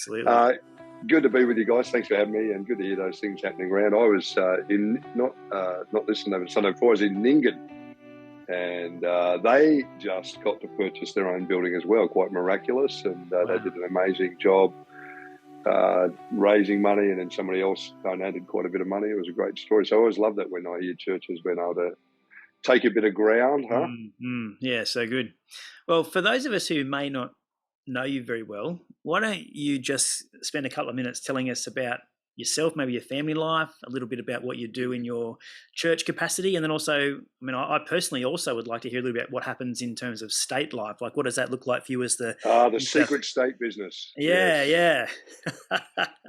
Absolutely. Good to be with you guys. Thanks for having me, and good to hear those things happening around. I was not listening over Sunday before. I was in Nyngan, and they just got to purchase their own building as well. Quite miraculous, and they did an amazing job raising money, and then somebody else donated quite a bit of money. It was a great story. So I always love that when I hear churches being able to take a bit of ground, huh? Yeah, so good. Well, for those of us who may not know you very well, why don't you just spend a couple of minutes telling us about yourself, maybe your family life, a little bit about what you do in your church capacity, and then also, I personally also would like to hear a little bit about what happens in terms of state life. Like, what does that look like for you as the secret state business? Yeah, yes.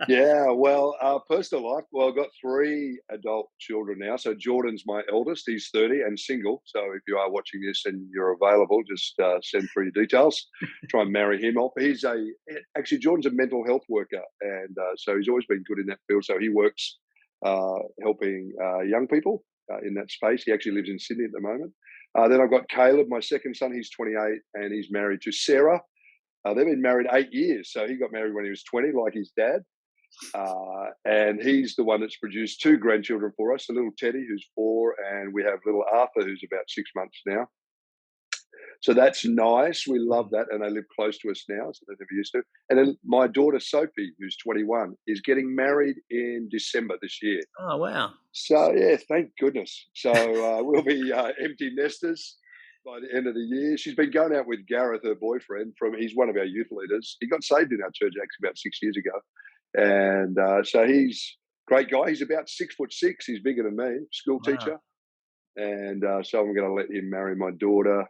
Yeah. Well, personal life. Well, I've got 3 adult children now. So Jordan's my eldest. He's 30 and single. So if you are watching this and you're available, just send through your details. Try and marry him off. Actually, Jordan's a mental health worker, and so he's always been good in that field. So he works helping young people in that space. He actually lives in Sydney at the moment. Then I've got Caleb, my second son. He's 28, and he's married to Sarah. They've been married 8 years. So he got married when he was 20, like his dad. And he's the one that's produced 2 grandchildren for us, a little Teddy, who's 4, and we have little Arthur, who's about 6 months now. So that's nice. We love that, and they live close to us now, so they never used to. And then my daughter, Sophie, who's 21, is getting married in December this year. Oh, wow. So, yeah, thank goodness. So we'll be empty nesters by the end of the year. She's been going out with Gareth, her boyfriend. He's one of our youth leaders. He got saved in our church actually about 6 years ago. And so he's a great guy. He's about 6'6". He's bigger than me, school teacher. And so I'm going to let him marry my daughter.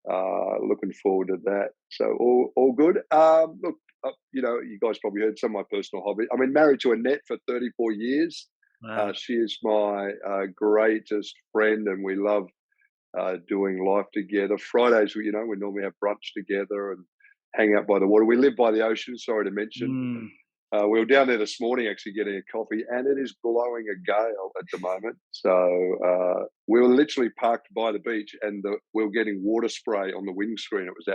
Looking forward to that. So all good. Look, you guys probably heard some of my personal hobbies. I've been married to Annette for 34 years. Wow. She is my greatest friend, and we love doing life together. Fridays, we normally have brunch together and hang out by the water. We live by the ocean, sorry to mention. We were down there this morning actually getting a coffee, and it is blowing a gale at the moment. So we were literally parked by the beach, and we were getting water spray on the windscreen. It was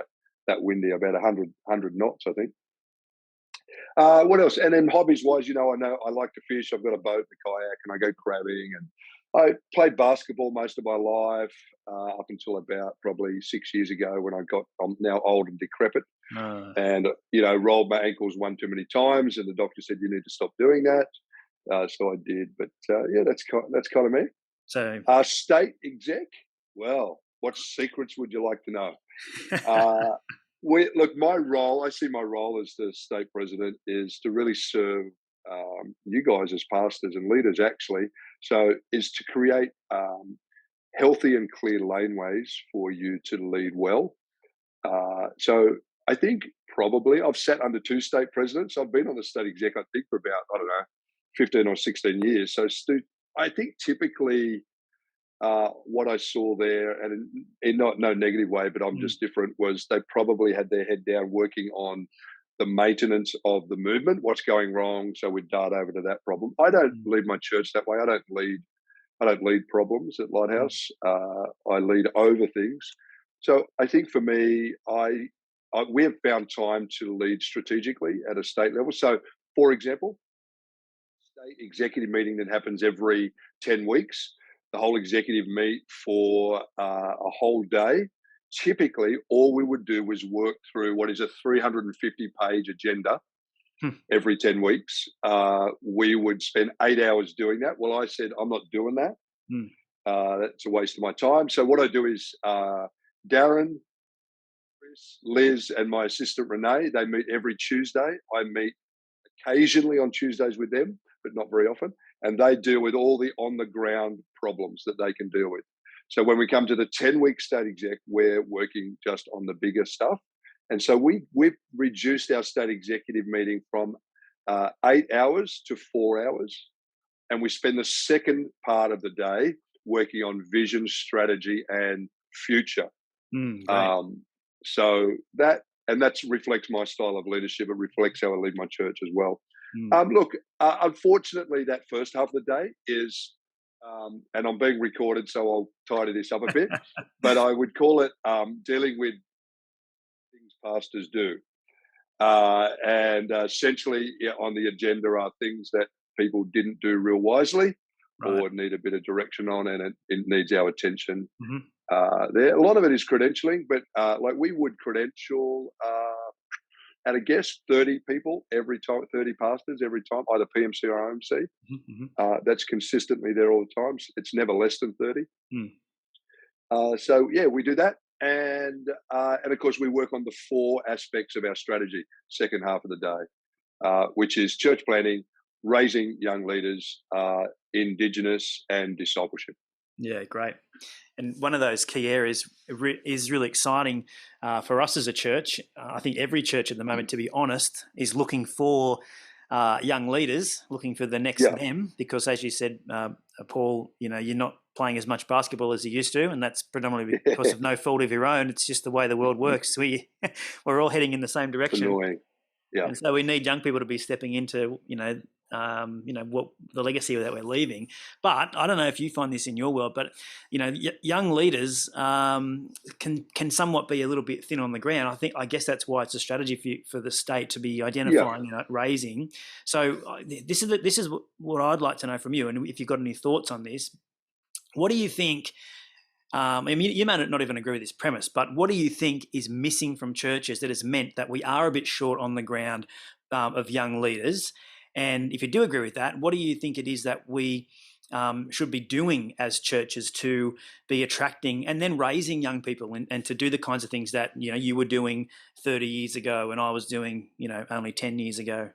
that windy, about 100 knots, I think. What else? And then hobbies-wise, I know I like to fish. I've got a boat, a kayak, and I go crabbing. And I played basketball most of my life up until about probably 6 years ago when I'm now old and decrepit. And, rolled my ankles one too many times, and the doctor said, you need to stop doing that. So I did. But, that's kind of me. So state exec, well, what secrets would you like to know? I see my role as the state president is to really serve you guys as pastors and leaders, actually. So is to create healthy and clear laneways for you to lead well. So I think probably I've sat under 2 state presidents. I've been on the state exec, I think, for about, 15 or 16 years. So I think typically what I saw there, and in no negative way, but I'm just different, was they probably had their head down working on the maintenance of the movement, what's going wrong, so we'd dart over to that problem. I don't lead my church that way. I don't lead problems at Lighthouse. I lead over things. So I think for me, we have found time to lead strategically at a state level. So, for example, state executive meeting that happens every 10 weeks, the whole executive meet for a whole day. Typically, all we would do was work through what is a 350-page agenda every 10 weeks. We would spend 8 hours doing that. Well, I said, I'm not doing that. That's a waste of my time. So what I do is Darren, Chris, Liz, and my assistant Renee, they meet every Tuesday. I meet occasionally on Tuesdays with them, but not very often. And they deal with all the on-the-ground problems that they can deal with. So when we come to the 10-week state exec, we're working just on the bigger stuff. And so we've reduced our state executive meeting from 8 hours to 4 hours. And we spend the second part of the day working on vision, strategy, and future. So that reflects my style of leadership. It reflects how I lead my church as well. Unfortunately, that first half of the day is, and I'm being recorded, so I'll tidy this up a bit, but I would call it dealing with things pastors do. And essentially, on the agenda are things that people didn't do real wisely Right. or need a bit of direction on, and it needs our attention. Hmm. There, a lot of it is credentialing, but like we would credential at a guess 30 people every time, 30 pastors every time, either PMC or OMC. Hmm. That's consistently there all the time. It's never less than 30. Mm. So yeah, we do that, and of course we work on the 4 aspects of our strategy. Second half of the day, which is church planning, raising young leaders, Indigenous, and discipleship. Yeah, great. And one of those key areas is really exciting for us as a church. I think every church at the moment, to be honest, is looking for young leaders, looking for the next Yeah, them, because as you said, Paul, you're not playing as much basketball as you used to, and that's predominantly because of no fault of your own. It's just the way the world works. We're all heading in the same it's direction. annoying. Yeah. And so we need young people to be stepping into, what the legacy that we're leaving. But I don't know if you find this in your world, but young leaders can somewhat be a little bit thin on the ground. I guess that's why it's a strategy for the state to be identifying, raising. So this is what I'd like to know from you, and if you've got any thoughts on this, what do you think? I mean, you may not even agree with this premise, but what do you think is missing from churches that has meant that we are a bit short on the ground of young leaders? And if you do agree with that, what do you think it is that we should be doing as churches to be attracting and then raising young people and to do the kinds of things that you were doing 30 years ago and I was doing only 10 years ago?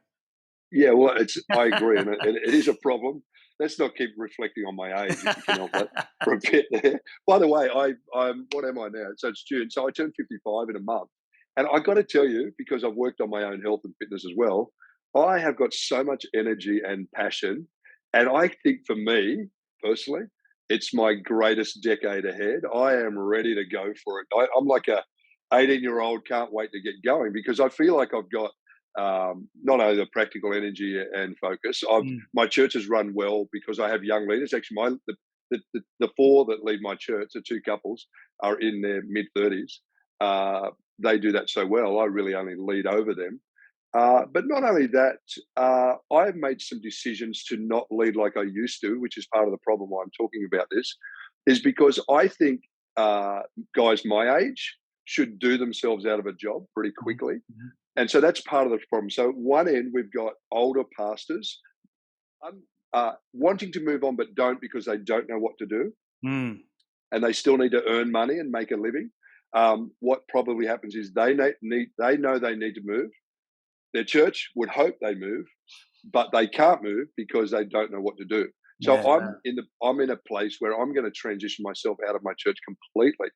Yeah, well, I agree, and it is a problem. Let's not keep reflecting on my age, if you can help that, for a bit there. By the way, I'm what am I now? So it's June, so I turn 55 in a month, and I got to tell you, because I've worked on my own health and fitness as well, I have got so much energy and passion, and I think for me personally, it's my greatest decade ahead. I am ready to go for it. I'm like a 18-year-old, can't wait to get going because I feel like I've got not only the practical energy and focus. My church has run well because I have young leaders. Actually, the 4 that lead my church, the 2 couples, are in their mid-30s. They do that so well. I really only lead over them. But not only that, I've made some decisions to not lead like I used to, which is part of the problem why I'm talking about this, is because I think guys my age should do themselves out of a job pretty quickly. Mm-hmm. And so that's part of the problem. So one end, we've got older pastors wanting to move on, but don't because they don't know what to do. Mm. And they still need to earn money and make a living. What probably happens is they know they need to move. Their church would hope they move, but they can't move because they don't know what to do. So Yeah. I'm in a place where I'm going to transition myself out of my church completely.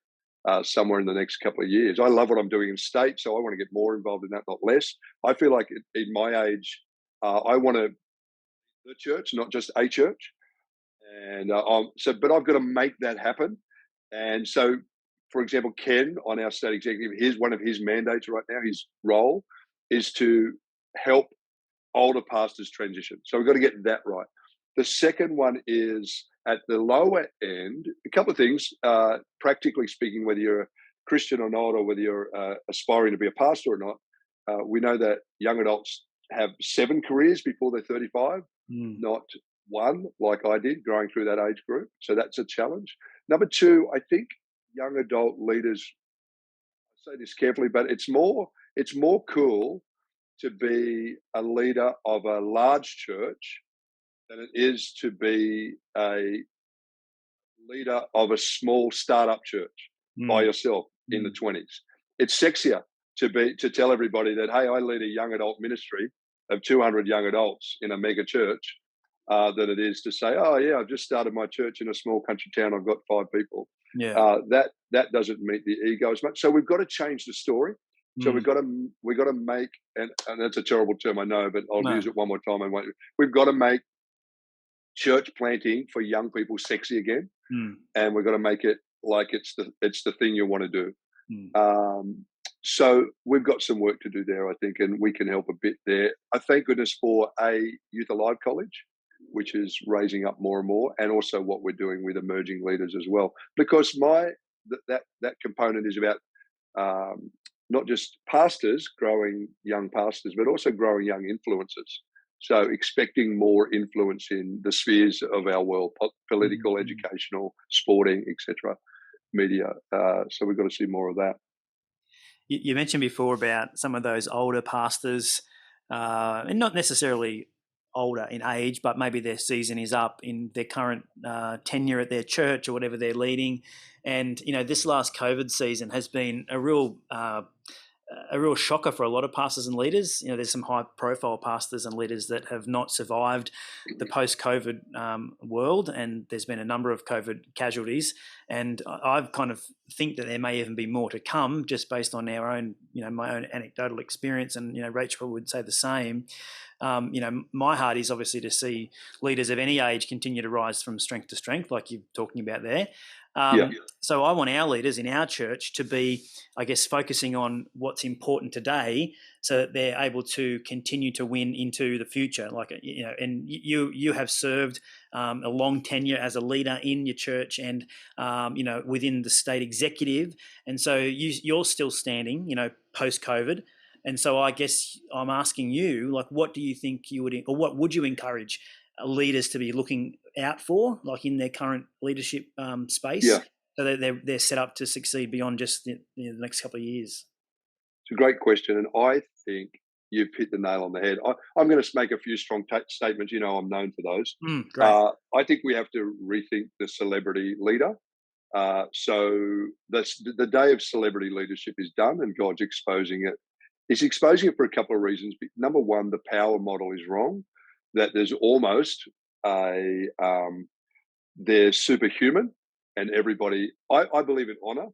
Somewhere in the next couple of years. I love what I'm doing in state, so I want to get more involved in that, not less. I feel like in my age, I want to the church, not just a church, and but I've got to make that happen. And so, for example, Ken on our state executive, here's one of his mandates right now. His role is to help older pastors transition. So we've got to get that right. The second one is at the lower end, a couple of things, practically speaking, whether you're a Christian or not, or whether you're aspiring to be a pastor or not, we know that young adults have 7 careers before they're 35, not one like I did growing through that age group. So that's a challenge. Number 2, I think young adult leaders, I say this carefully, but it's more cool to be a leader of a large church than it is to be a leader of a small startup church by yourself in the 20s. It's sexier to tell everybody that, hey, I lead a young adult ministry of 200 young adults in a mega church than it is to say, oh yeah, I've just started my church in a small country town. I've got 5 people. Yeah. That doesn't meet the ego as much. So we've got to change the story. So we've got to make, and that's a terrible term, I know, but I'll use it one more time. We've got to make church planting for young people sexy again, and we've got to make it like it's the thing you want to do. So we've got some work to do there, I think, and we can help a bit there. I thank goodness for a Youth Alive College, which is raising up more and more, and also what we're doing with emerging leaders as well, because that component is about not just pastors, growing young pastors, but also growing young influencers. So expecting more influence in the spheres of our world, political, educational, sporting, etc., media. So we've got to see more of that. You mentioned before about some of those older pastors, and not necessarily older in age, but maybe their season is up in their current tenure at their church or whatever they're leading. And, this last COVID season has been a real shocker for a lot of pastors and leaders. There's some high-profile pastors and leaders that have not survived the post-COVID world, and there's been a number of COVID casualties. And I've kind of think that there may even be more to come, just based on our own, my own anecdotal experience. And Rachel would say the same. My heart is obviously to see leaders of any age continue to rise from strength to strength, like you're talking about there. So I want our leaders in our church to be, I guess, focusing on what's important today, so that they're able to continue to win into the future. And you have served a long tenure as a leader in your church, and within the state executive, and so you're still standing, post COVID. And so I guess I'm asking you, what do you think what would you encourage leaders to be looking out for, in their current leadership space, so that they're set up to succeed beyond just the next couple of years? It's a great question, and I think you've hit the nail on the head. I'm going to make a few strong statements. I'm known for those. Great. I think we have to rethink the celebrity leader. So the day of celebrity leadership is done, and God's exposing it. He's exposing it for a couple of reasons. Number one, the power model is wrong. That there's almost they're superhuman, and everybody. I believe in honor.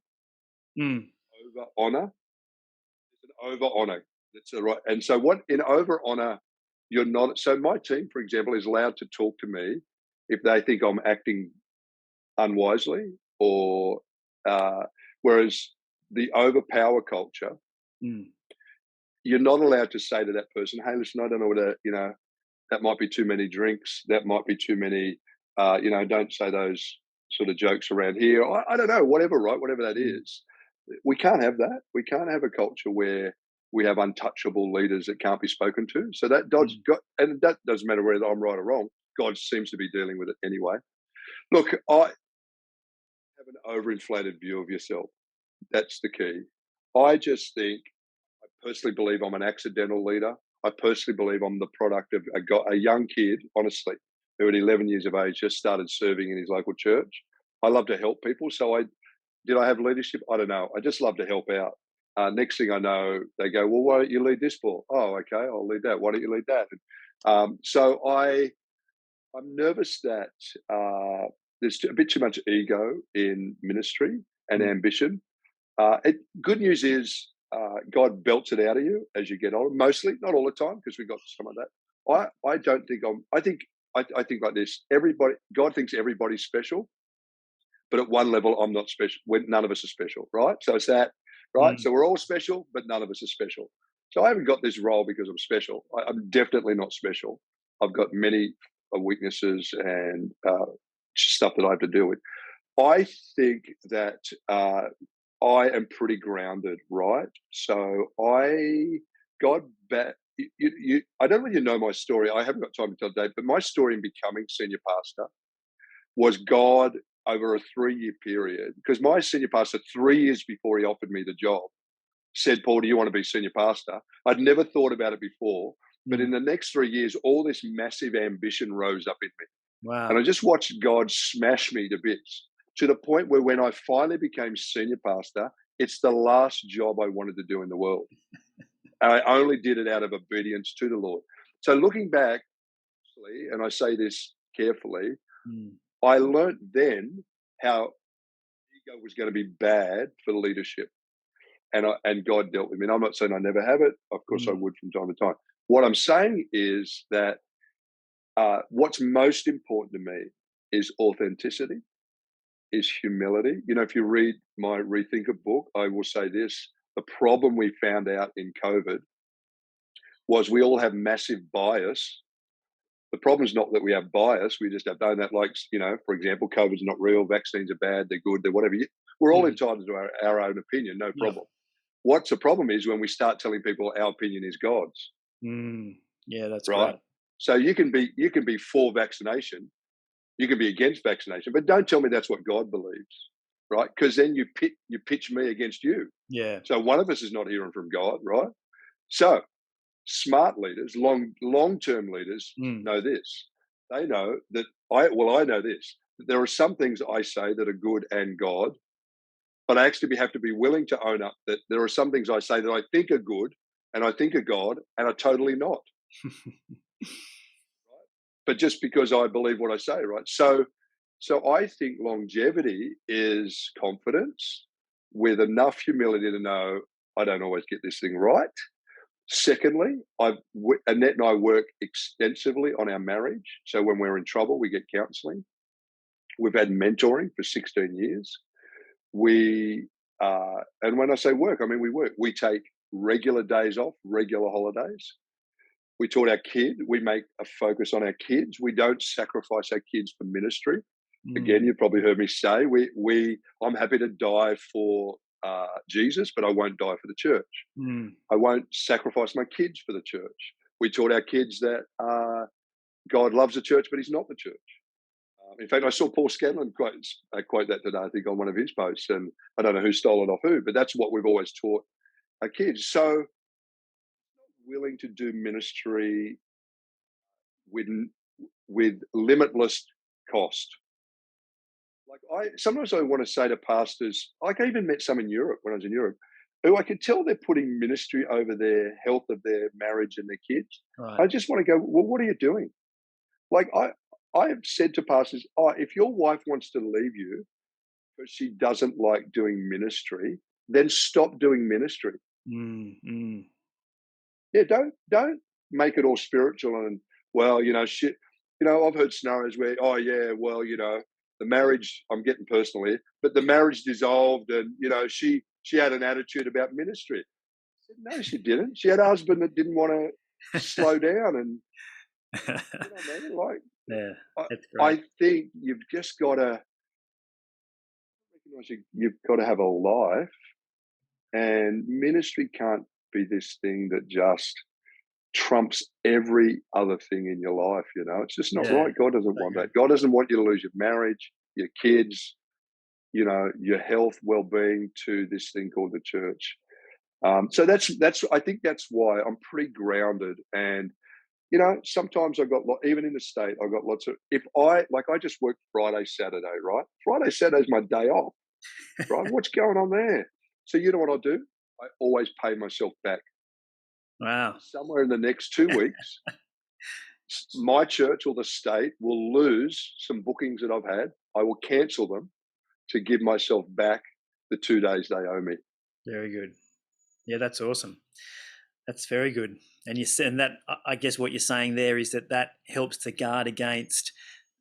Over honor. It's an over honor. That's right. And so in over honor, you're not. So my team, for example, is allowed to talk to me if they think I'm acting unwisely, or whereas the overpower culture. You're not allowed to say to that person, "Hey, listen, I don't know what that might be too many drinks. That might be too many. Don't say those sort of jokes around here." I don't know, whatever, right? Whatever that is, we can't have that. We can't have a culture where we have untouchable leaders that can't be spoken to. So that and that doesn't matter whether I'm right or wrong. God seems to be dealing with it anyway. Look, I have an overinflated view of yourself. That's the key. I just think. I personally believe I'm an accidental leader. I personally believe I'm the product of a young kid, honestly, who at 11 years of age just started serving in his local church. I love to help people. So did I have leadership? I don't know. I just love to help out. Next thing I know, they go, "Well, why don't you lead this ball?" "Oh, okay, I'll lead that. Why don't you lead that?" So I'm nervous that there's a bit too much ego in ministry and ambition. Good news is, God belts it out of you as you get older. Mostly, not all the time, because we got some of that. I don't think I think like this. God thinks everybody's special, but at one level, I'm not special. None of us are special, right? So it's that, right? So we're all special, but none of us are special. So I haven't got this role because I'm special. I'm definitely not special. I've got many weaknesses and stuff that I have to deal with. I think that. I am pretty grounded, right? So I don't really know my story. I haven't got time to tell Dave, but my story in becoming senior pastor was God over a 3-year period. Because my senior pastor, 3 years before he offered me the job, said, "Paul, do you want to be senior pastor?" I'd never thought about it before, but in the next 3 years, all this massive ambition rose up in me. Wow. And I just watched God smash me to bits. To the point where when I finally became senior pastor, it's the last job I wanted to do in the world. I only did it out of obedience to the Lord. So looking back, and I say this carefully, I learned then how ego was going to be bad for leadership. And God dealt with me. And I'm not saying I never have it. Of course, I would from time to time. What I'm saying is that what's most important to me is authenticity. Is humility. If you read my Rethink It book, I will say this. The problem we found out in COVID was we all have massive bias. The problem is not that we have bias. We just don't that for example, COVID's not real. Vaccines are bad. They're good. They're whatever. We're all entitled to our own opinion. No problem. What's the problem is when we start telling people our opinion is God's. Yeah, that's right. great. So you can be for vaccination, you can be against vaccination, but don't tell me that's what God believes, right? Because then you pitch me against you. Yeah. So one of us is not hearing from God, right? So smart leaders, long-term leaders know this. They know that I know this. That there are some things I say that are good and God, but I actually have to be willing to own up that there are some things I say that I think are good and I think are God and are totally not. But just because I believe what I say, right? So I think longevity is confidence with enough humility to know I don't always get this thing right. Secondly, Annette and I work extensively on our marriage. So when we're in trouble, we get counselling. We've had mentoring for 16 years. And when I say work, I mean we work. We take regular days off, regular holidays. We taught our kid. We make a focus on our kids. We don't sacrifice our kids for ministry. Again, you probably heard me say I'm happy to die for Jesus, but I won't die for the church. I won't sacrifice my kids for the church. We taught our kids that God loves the church, but He's not the church. In fact, I saw Paul Scanlon quote that today, I think, on one of his posts, and I don't know who stole it off who, but that's what we've always taught our kids. So, willing to do ministry with limitless cost. Like sometimes I want to say to pastors, like I even met some in Europe when I was in Europe, who I could tell they're putting ministry over their health of their marriage and their kids. Right. I just want to go, well, what are you doing? Like I have said to pastors, if your wife wants to leave you because she doesn't like doing ministry, then stop doing ministry. Yeah, don't make it all spiritual and shit. I've heard scenarios where, the marriage, I'm getting personal here, but the marriage dissolved and, she had an attitude about ministry. I said, no, she didn't. She had a husband that didn't want to slow down and, yeah, that's great. I think you've just got to recognize you've got to have a life, and ministry can't be this thing that just trumps every other thing in your life. It's just not right. God doesn't want that. God doesn't want you to lose your marriage, your kids, your health, well-being to this thing called the church. So I think that's why I'm pretty grounded. And sometimes even in the state, I got lots of, I just work Friday, Saturday, right? Friday, Saturday's my day off, right? What's going on there? So you know what I do? I always pay myself back. Wow. Somewhere in the next 2 weeks, my church or the state will lose some bookings that I've had. I will cancel them to give myself back the 2 days they owe me. Very good. Yeah, that's awesome. That's very good. And that, I guess what you're saying there is that helps to guard against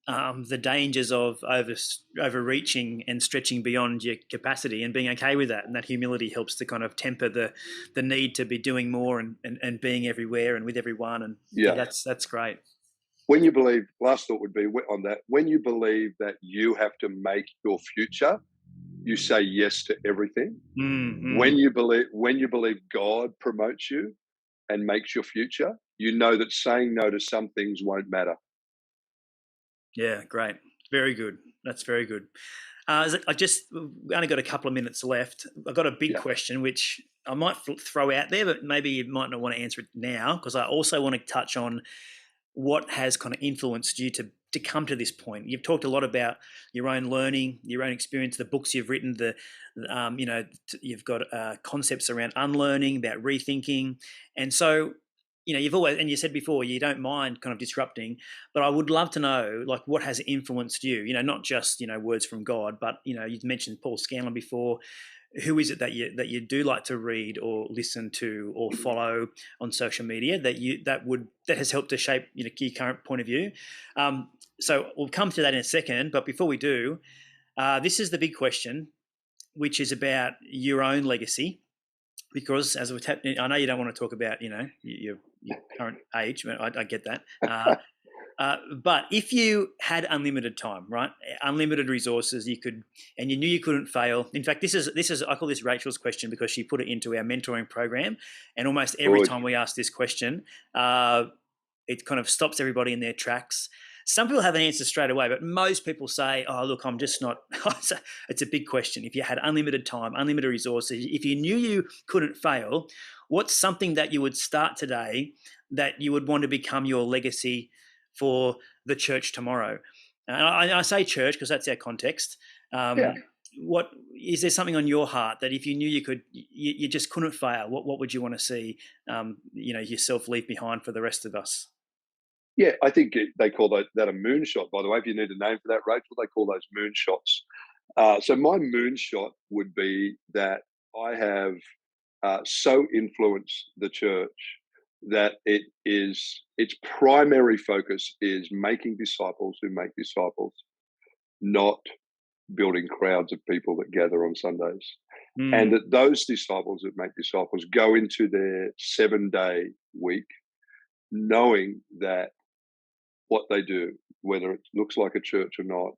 the dangers of overreaching and stretching beyond your capacity, and being okay with that. And that humility helps to kind of temper the need to be doing more and being everywhere and with everyone. And that's great. When you believe, last thought would be on that, when you believe that you have to make your future, you say yes to everything. When you believe God promotes you and makes your future, you know that saying no to some things won't matter. Yeah, great. Very good. That's very good. We only got a couple of minutes left. I've got a big question, which I might throw out there, but maybe you might not want to answer it now, because I also want to touch on what has kind of influenced you to come to this point. You've talked a lot about your own learning, your own experience, the books you've written, you've got concepts around unlearning, about rethinking. And so, you've always, and you said before, you don't mind kind of disrupting, but I would love to know, like, what has influenced you, not just, words from God, but, you've mentioned Paul Scanlon before. Who is it that you do like to read or listen to or follow on social media that has helped to shape your current point of view? So we'll come to that in a second, but before we do, this is the big question, which is about your own legacy. Because as I know you don't want to talk about your current age, but I get that. But if you had unlimited time, right, unlimited resources, and you knew you couldn't fail. In fact, this is I call this Rachel's question because she put it into our mentoring program, and almost every time we ask this question, it kind of stops everybody in their tracks. Some people have an answer straight away, but most people say, "Oh, look, I'm just not." It's a big question. If you had unlimited time, unlimited resources, if you knew you couldn't fail, what's something that you would start today that you would want to become your legacy for the church tomorrow? And I say church because that's our context. What is there something on your heart that if you knew you just couldn't fail? What would you want to see? Yourself leave behind for the rest of us. Yeah, I think they call that a moonshot, by the way. If you need a name for that, Rachel, they call those moonshots. So my moonshot would be that I have so influenced the church that its primary focus is making disciples who make disciples, not building crowds of people that gather on Sundays. And that those disciples that make disciples go into their 7-day week knowing that what they do, whether it looks like a church or not,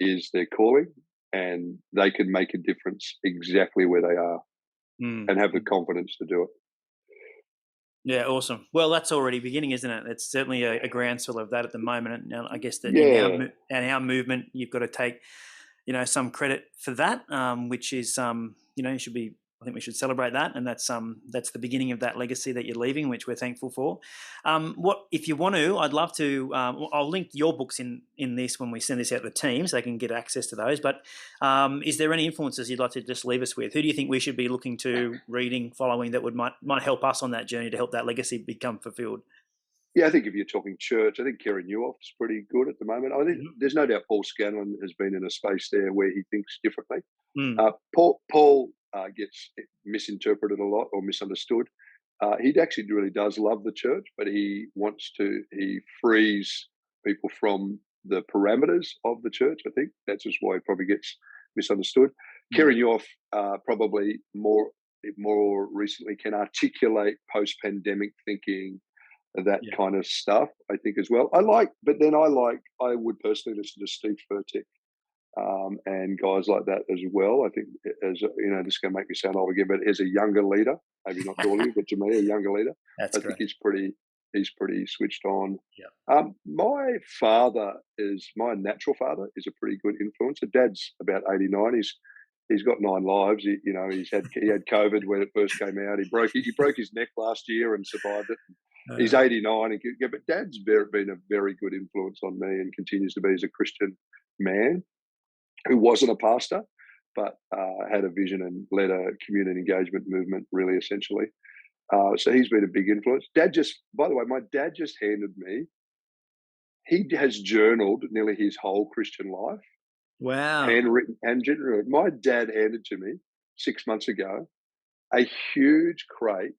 is their calling, and they can make a difference exactly where they are and have the confidence to do it. Yeah, awesome. Well, that's already beginning, isn't it? It's certainly a groundswell of that at the moment. And I guess that in our movement, you've got to take, some credit for that, which is, I think we should celebrate that, and that's the beginning of that legacy that you're leaving, which we're thankful for. If you want to, I'd love to. I'll link your books in this when we send this out to the team, so they can get access to those. But is there any influences you'd like to just leave us with? Who do you think we should be looking to, reading, following that might help us on that journey to help that legacy become fulfilled? Yeah, I think if you're talking church, I think Kerry Newhoff's pretty good at the moment. I think there's no doubt Paul Scanlon has been in a space there where he thinks differently. Paul gets misinterpreted a lot or misunderstood. He actually really does love the church, but he frees people from the parameters of the church. I think that's just why he probably gets misunderstood. Kerry Newhoff probably more recently can articulate post-pandemic thinking, that kind of stuff, I think, as well. I would personally listen to Steve Furtick and guys like that as well. I think, this is going to make me sound old again, but as a younger leader, maybe not to all of you, but to me, a younger leader, I think he's pretty switched on. Yeah. My natural father is a pretty good influence. Dad's about 89. He's got 9 lives. He had COVID when it first came out. He broke his neck last year and survived it. He's 89, but Dad's been a very good influence on me and continues to be as a Christian man who wasn't a pastor, but had a vision and led a community engagement movement, really, essentially. So he's been a big influence. By the way, my dad just handed me, he has journaled nearly his whole Christian life. Wow. Handwritten. My dad handed to me 6 months ago a huge crate.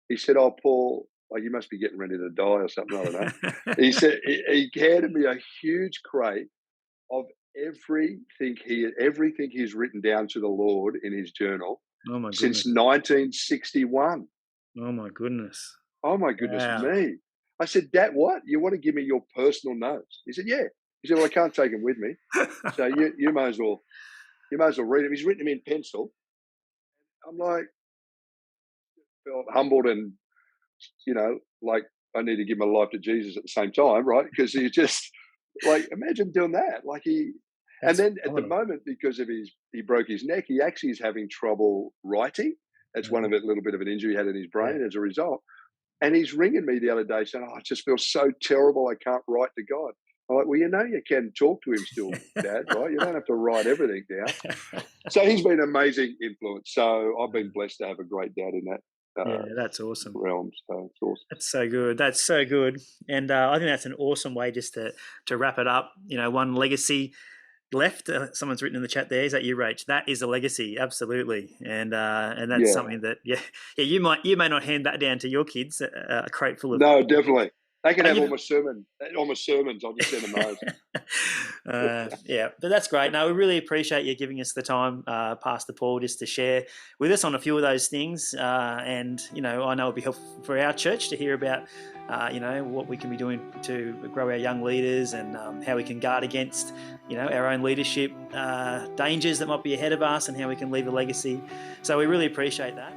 He said, "Oh, Paul, you must be getting ready to die or something." I don't know. He said he handed me a huge crate of everything he's written down to the Lord in his journal since 1961. Oh my goodness. Oh my goodness me. I said, "Dad, what? You want to give me your personal notes?" He said, "Yeah." He said, "Well, I can't take them with me. So you may as well read them." He's written them in pencil. I'm like, felt humbled and, like I need to give my life to Jesus at the same time, right? Because he just, imagine doing that. And then at the moment, because of he broke his neck, he actually is having trouble writing. That's one of a little bit of an injury he had in his brain as a result. And he's ringing me the other day saying, "Oh, I just feel so terrible. I can't write to God." I'm like, "Well, you can talk to him still, Dad, right? You don't have to write everything down." So he's been an amazing influence. So I've been blessed to have a great dad in that. That's awesome. Realm. So it's awesome. That's so good. That's so good. And I think that's an awesome way just to wrap it up. One legacy left. Someone's written in the chat there. Is that you, Rach? That is a legacy, absolutely. And that's something that you may not hand that down to your kids. A crate full of no, definitely. They can have you, all my sermons. I'll just send them those. yeah, but that's great. No, we really appreciate you giving us the time, Pastor Paul, just to share with us on a few of those things. And, I know it'll be helpful for our church to hear about, what we can be doing to grow our young leaders and how we can guard against, our own leadership dangers that might be ahead of us and how we can leave a legacy. So we really appreciate that.